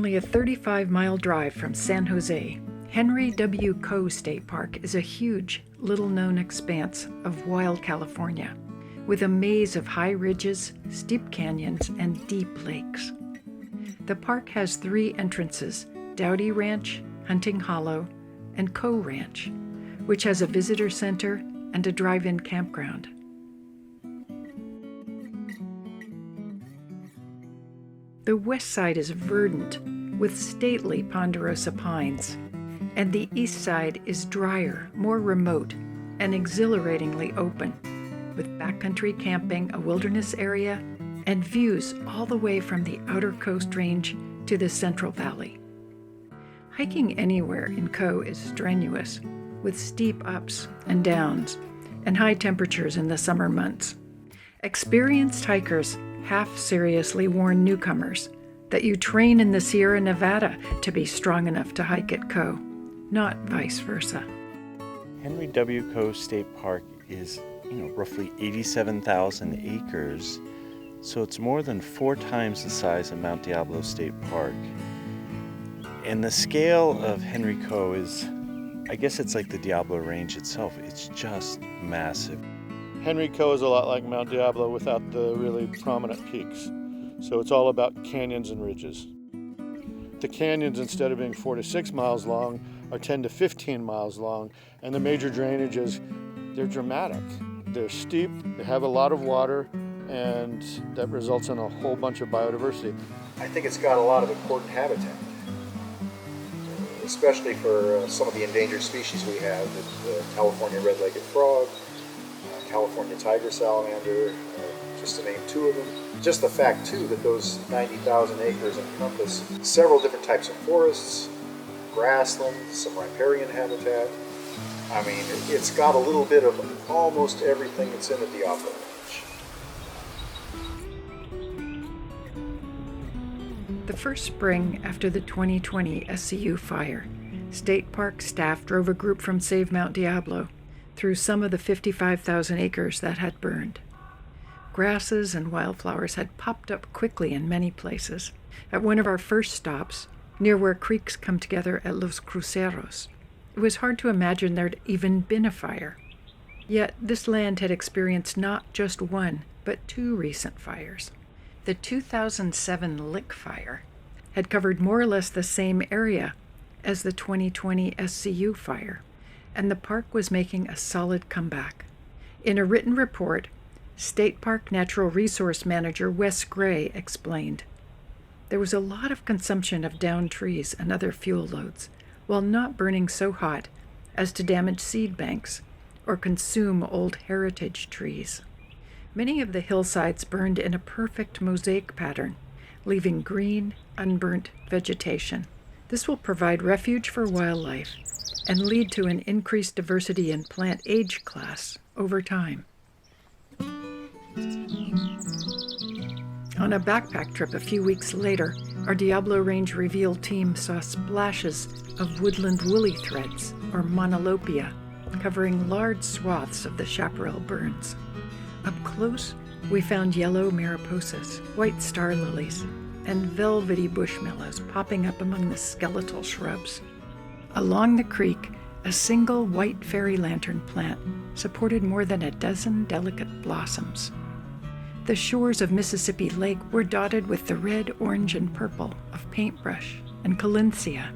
Only a 35-mile drive from San Jose, Henry W. Coe State Park is a huge, little-known expanse of wild California, with a maze of high ridges, steep canyons, and deep lakes. The park has 3 entrances: Dowdy Ranch, Hunting Hollow, and Coe Ranch, which has a visitor center and a drive-in campground. The west side is verdant with stately ponderosa pines, and the east side is drier, more remote, and exhilaratingly open, with backcountry camping, a wilderness area, and views all the way from the outer Coast Range to the Central Valley. Hiking anywhere in Coe is strenuous, with steep ups and downs and high temperatures in the summer months. Experienced hikers half-seriously warn newcomers that you train in the Sierra Nevada to be strong enough to hike at Coe, not vice versa. Henry W. Coe State Park is, roughly 87,000 acres, so it's more than 4 times the size of Mount Diablo State Park. And the scale of Henry Coe is, I guess it's like the Diablo Range itself. It's just massive. Henry Coe is a lot like Mount Diablo without the really prominent peaks. So it's all about canyons and ridges. The canyons, instead of being 4 to 6 miles long, are 10 to 15 miles long, and the major drainages, they're dramatic. They're steep, they have a lot of water, and that results in a whole bunch of biodiversity. I think it's got a lot of important habitat, especially for some of the endangered species we have, the California red-legged frog, California tiger salamander, just to name 2 of them. Just the fact, too, that those 90,000 acres encompass several different types of forests, grasslands, some riparian habitat. I mean, it's got a little bit of almost everything that's in the Diablo Range. The first spring after the 2020 SCU fire, State Park staff drove a group from SAVE Mount Diablo through some of the 55,000 acres that had burned. Grasses and wildflowers had popped up quickly in many places. At one of our first stops, near where creeks come together at Los Cruceros, it was hard to imagine there'd even been a fire. Yet this land had experienced not just 1, but 2 recent fires. The 2007 Lick Fire had covered more or less the same area as the 2020 SCU fire, and the park was making a solid comeback. In a written report, State Park Natural Resource Manager Wes Gray explained, "There was a lot of consumption of downed trees and other fuel loads, while not burning so hot as to damage seed banks or consume old heritage trees. Many of the hillsides burned in a perfect mosaic pattern, leaving green, unburnt vegetation. This will provide refuge for wildlife and lead to an increased diversity in plant age class over time." On a backpack trip a few weeks later, our Diablo Range Reveal team saw splashes of woodland woolly threads, or monolopia, covering large swaths of the chaparral burns. Up close, we found yellow mariposas, white star lilies, and velvety bushmallows popping up among the skeletal shrubs. Along the creek, a single white fairy lantern plant supported more than a dozen delicate blossoms. The shores of Mississippi Lake were dotted with the red, orange, and purple of paintbrush and collinsia.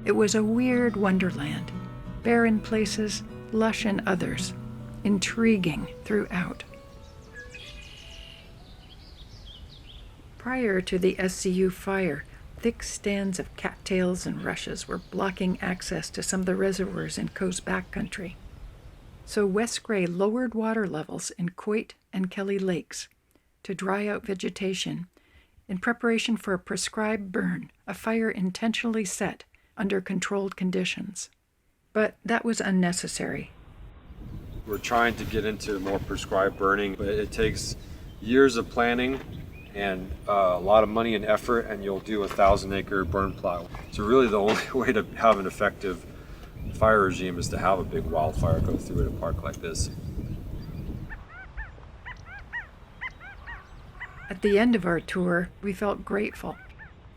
It was a weird wonderland, bare in places, lush in others, intriguing throughout. Prior to the SCU fire, thick stands of cattails and rushes were blocking access to some of the reservoirs in Coe's backcountry. So Wes Gray lowered water levels in Coit and Kelly Lakes to dry out vegetation in preparation for a prescribed burn, a fire intentionally set under controlled conditions. But that was unnecessary. We're trying to get into more prescribed burning, but it takes years of planning and a lot of money and effort, and you'll do a 1,000-acre burn plow. So really the only way to have an effective fire regime is to have a big wildfire go through a park like this. At the end of our tour, we felt grateful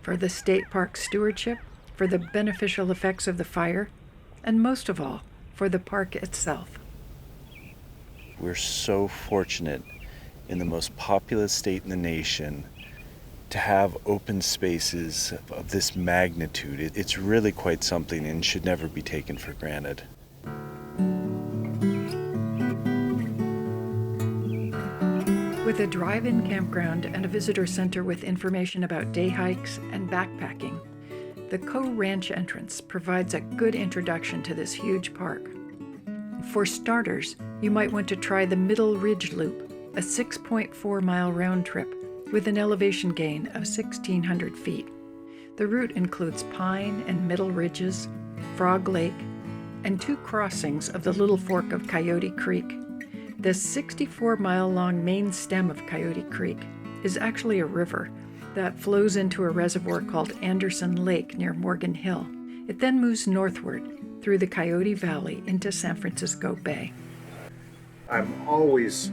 for the state park stewardship, for the beneficial effects of the fire, and most of all, for the park itself. We're so fortunate in the most populous state in the nation to have open spaces of this magnitude. It's really quite something and should never be taken for granted. With a drive-in campground and a visitor center with information about day hikes and backpacking, the Coe Ranch entrance provides a good introduction to this huge park. For starters, you might want to try the Middle Ridge Loop, a 6.4-mile round trip with an elevation gain of 1,600 feet. The route includes Pine and Middle Ridges, Frog Lake, and 2 crossings of the Little Fork of Coyote Creek. The 64-mile-long main stem of Coyote Creek is actually a river that flows into a reservoir called Anderson Lake near Morgan Hill. It then moves northward through the Coyote Valley into San Francisco Bay. I'm always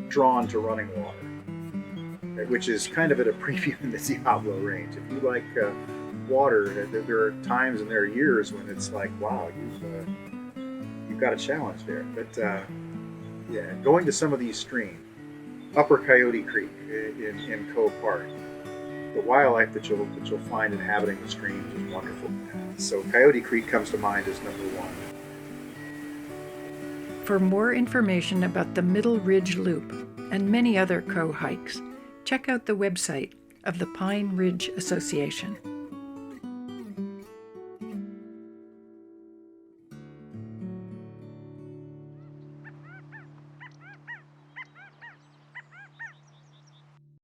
drawn to running water, which is kind of at a premium in the Diablo Range. If you like water, there are times and there are years when it's like, wow, you've got a challenge there. But yeah, going to some of these streams, Upper Coyote Creek in Coe Park, the wildlife that you'll find inhabiting the streams is wonderful. So Coyote Creek comes to mind as number one. For more information about the Middle Ridge Loop and many other Coe hikes, check out the website of the Pine Ridge Association.